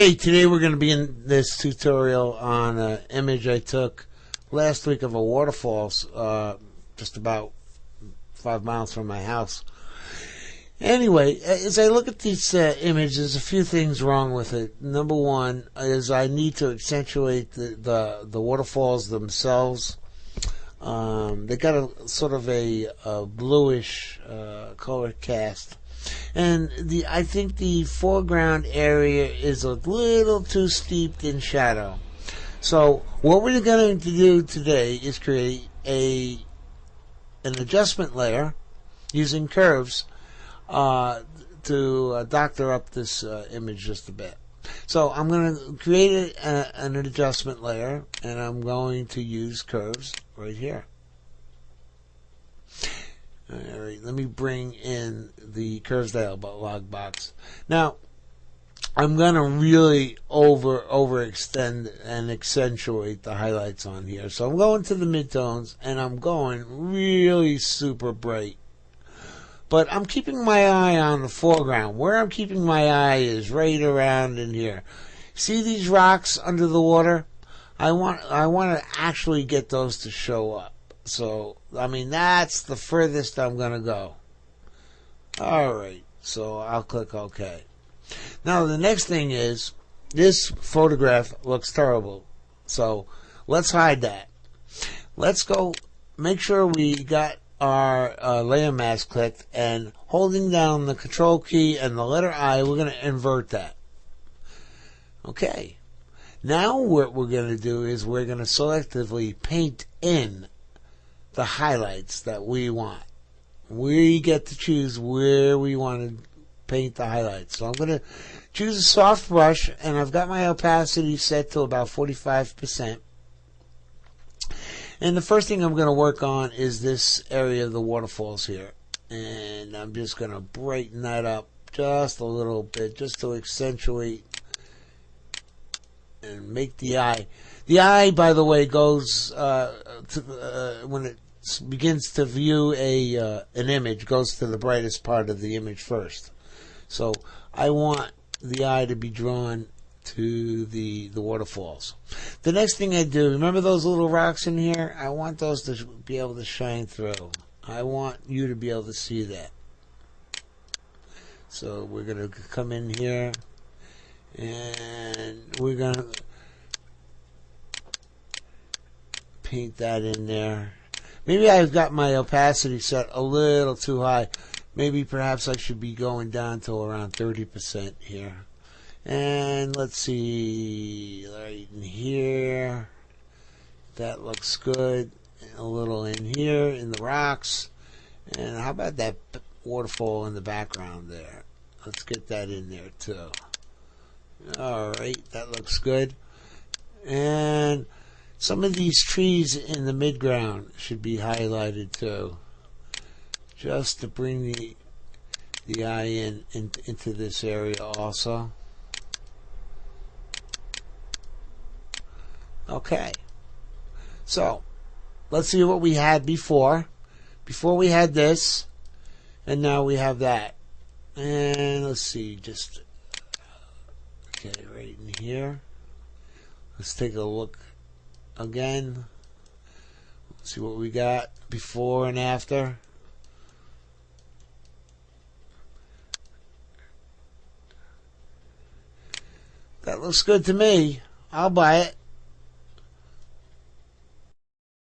Hey, today we're going to be in this tutorial on an image I took last week of a waterfalls just about 5 miles from my house. Anyway, as I look at this image, there's a few things wrong with it. Number one is I need to accentuate the waterfalls themselves. They got a sort of a bluish color cast. And I think the foreground area is a little too steeped in shadow. So what we're going to do today is create an adjustment layer using curves to doctor up this image just a bit. So I'm going to create an adjustment layer, and I'm going to use curves right here. Alright, let me bring in the curves dialog box. Now, I'm going to really overextend and accentuate the highlights on here. So I'm going to the midtones, and I'm going really super bright. But I'm keeping my eye on the foreground. Where I'm keeping my eye is right around in here. See these rocks under the water? I want to actually get those to show up. So, I mean, that's the furthest I'm going to go. Alright, so I'll click OK. Now, the next thing is, this photograph looks terrible. So, let's hide that. Let's go make sure we got our layer mask clicked, and holding down the Control key and the letter I, we're going to invert that. Okay. Now what we're going to do is we're going to selectively paint in the highlights that we want. We get to choose where we want to paint the highlights. So I'm going to choose a soft brush, and I've got my opacity set to about 45%. And the first thing I'm going to work on is this area of the waterfalls here. And I'm just going to brighten that up just a little bit, just to accentuate and make the eye. The eye, by the way, goes when it begins to view an image, goes to the brightest part of the image first. So I want the eye to be drawn to the waterfalls. The next thing I do, remember those little rocks in here? I want those to be able to shine through. I want you to be able to see that. So we're going to come in here, and we're going to paint that in there. Maybe I've got my opacity set a little too high. Maybe perhaps I should be going down to around 30% here. And let's see, right in here, that looks good. A little in here, in the rocks. And how about that waterfall in the background there? Let's get that in there too. Alright, that looks good. And some of these trees in the midground should be highlighted too, just to bring the eye into this area also. Okay, so let's see what we had before. Before we had this, and now we have that. And let's see, just okay, right in here. Let's take a look again. Let's see what we got before and after. That looks good to me. I'll buy it.